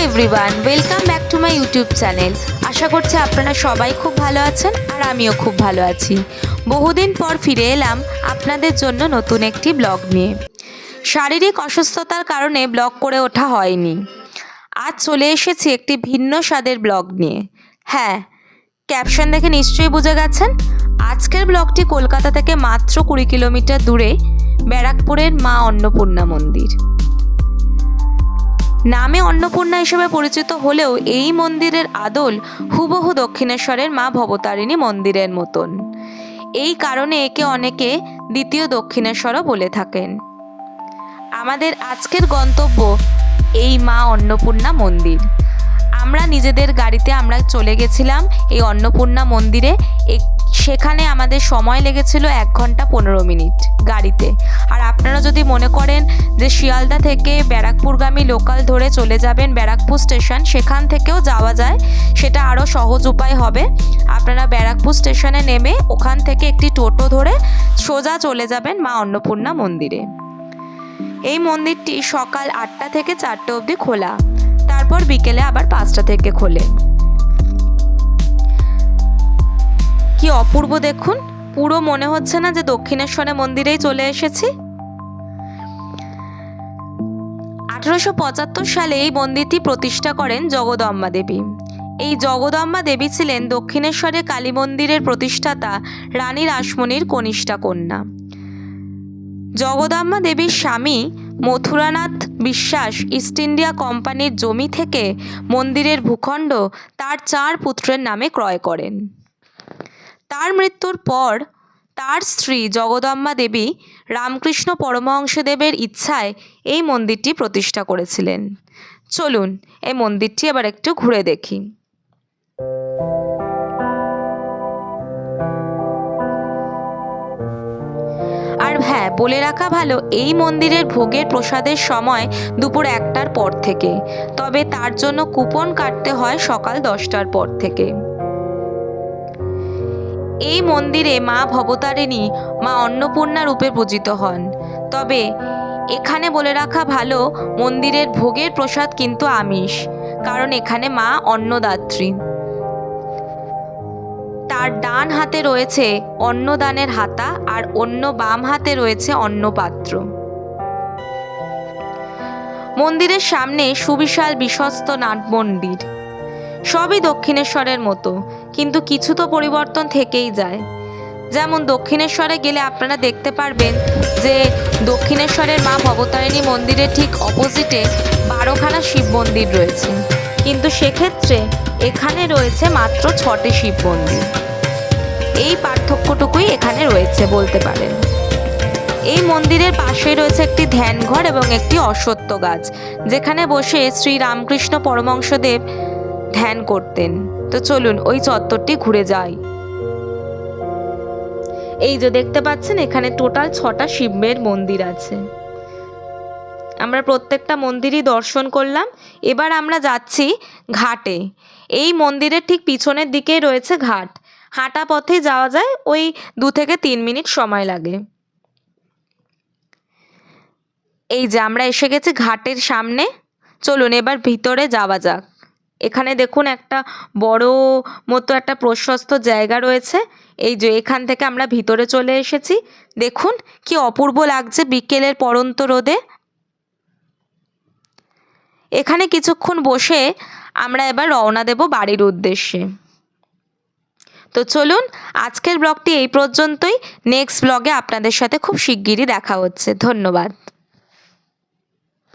Everyone, welcome back to my YouTube channel. আশা করছি আপনারা সবাই খুব ভালো আছেন আর আমিও খুব ভালো আছি। বহুদিন পর ফিরে এলাম আপনাদের জন্য নতুন একটি ব্লগ নিয়ে। শারীরিক অসুস্থতার কারণে ব্লগ করে ওঠা হয়নি। আজ চলে এসেছি একটি ভিন্ন স্বাদের ব্লগ নিয়ে। হ্যাঁ, ক্যাপশন দেখে নিশ্চয়ই বুঝে গেছেন। আজকের ব্লগটি কলকাতা থেকে মাত্র 20 কিলোমিটার দূরে ব্যারাকপুরের মা অন্নপূর্ণা মন্দির। নামে অন্নপূর্ণা হিসেবে পরিচিত হলেও এই মন্দিরের আদল হুবহু দক্ষিণেশ্বরের মা ভবতারিণী মন্দিরের মতন। এই কারণে একে অনেকে দ্বিতীয় দক্ষিণেশ্বরও বলে থাকেন। আমাদের আজকের গন্তব্য এই মা অন্নপূর্ণা মন্দির। আমরা নিজেদের গাড়িতে চলে গেছিলাম এই অন্নপূর্ণা মন্দিরে। সেখানে আমাদের সময় লেগেছিল 1 ঘন্টা 15 মিনিট গাড়িতে। আর আপনারা যদি মনে করেন যে শিয়ালদা থেকে ব্যারাকপুরগামী লোকাল ধরে চলে যাবেন ব্যারাকপুর স্টেশন, সেখান থেকেও যাওয়া যায়, সেটা আরও সহজ উপায় হবে। আপনারা ব্যারাকপুর স্টেশনে নেমে ওখান থেকে একটি টোটো ধরে সোজা চলে যাবেন মা অন্নপূর্ণা মন্দিরে। এই মন্দিরটি সকাল 8টা থেকে 4টে অবধি খোলা, তারপর বিকেলে আবার 5টা থেকে খোলে। কি অপূর্ব দেখুন, পুরো মনে হচ্ছে না যে দক্ষিণেশ্বরে মন্দিরেই চলে এসেছি। 1875 সালে এই মন্দিরটি প্রতিষ্ঠা করেন জগদম্বা দেবী। এই জগদম্বা দেবী ছিলেন দক্ষিণেশ্বরে কালী মন্দিরের প্রতিষ্ঠাতা রানী রাসমণির কনিষ্ঠা কন্যা। জগদম্বা দেবীর স্বামী মথুরানাথ বিশ্বাস ইস্ট ইন্ডিয়া কোম্পানির জমি থেকে মন্দিরের ভূখণ্ড তার 4 পুত্রের নামে ক্রয় করেন। তার মৃত্যুর পর তার স্ত্রী জগদম্বা দেবী রামকৃষ্ণ পরমহংসদেবের ইচ্ছায় এই মন্দিরটি প্রতিষ্ঠা করেছিলেন। চলুন এই মন্দিরটি এবার একটু ঘুরে দেখি। আর হ্যাঁ, বলে রাখা ভালো, এই মন্দিরের ভোগের প্রসাদের সময় দুপুর 1টার পর থেকে, তবে তার জন্য কুপন কাটতে হয় সকাল 10টার পর থেকে। এই মন্দিরে মা ভবতারিণী মা অন্নপূর্ণা রূপে পূজিত হন। তবে এখানে বলে রাখা ভালো, মন্দিরের ভোগের প্রসাদ কিন্তু আমিষ, কারণ এখানে মা অন্নদাত্রী। তার ডান হাতে রয়েছে অন্নদানের হাতা আর অন্য বাম হাতে রয়েছে অন্নপাত্র। মন্দিরের সামনে সুবিশাল বিশ্বস্ত নাট মন্দির। সবই দক্ষিণেশ্বরের মতো, কিন্তু কিছু তো পরিবর্তন থেকেই যায়। যেমন দক্ষিণেশ্বরে গেলে আপনারা দেখতে পারবেন যে দক্ষিণেশ্বরের মা ভবতারিণী মন্দিরের ঠিক অপোজিটে 12খানা শিব মন্দির রয়েছে, কিন্তু সেক্ষেত্রে এখানে রয়েছে মাত্র 6টি শিব মন্দির। এই পার্থক্যটুকুই এখানে রয়েছে বলতে পারেন। এই মন্দিরের পাশে রয়েছে একটি ধ্যানঘর এবং একটি অশ্বত্থ গাছ, যেখানে বসে শ্রী রামকৃষ্ণ পরমহংসদেব ধ্যান করতেন। তো চলুন ওই চত্বরটি ঘুরে যাই। এই যে দেখতে পাচ্ছেন, এখানে টোটাল 6টা শিবের মন্দির আছে। আমরা প্রত্যেকটা মন্দিরই দর্শন করলাম। এবার আমরা যাচ্ছি ঘাটে। এই মন্দিরের ঠিক পিছনের দিকেই রয়েছে ঘাট। হাঁটা পথে যাওয়া যায়, ওই 2 থেকে 3 মিনিট সময় লাগে। এই যে আমরা এসে গেছি ঘাটের সামনে। চলুন এবার ভিতরে যাওয়া যাক। এখানে দেখুন একটা বড় মতো একটা প্রশস্ত জায়গা রয়েছে। এই যে এখান থেকে আমরা ভিতরে চলে এসেছি। দেখুন কি অপূর্ব লাগছে বিকেলের পড়ন্ত রোদে। এখানে কিছুক্ষণ বসে আমরা এবার রওনা দেব বাড়ির উদ্দেশ্যে। তো চলুন আজকের ব্লগটি এই পর্যন্তই। নেক্সট ব্লগে আপনাদের সাথে খুব শিগগিরই দেখা হচ্ছে। ধন্যবাদ।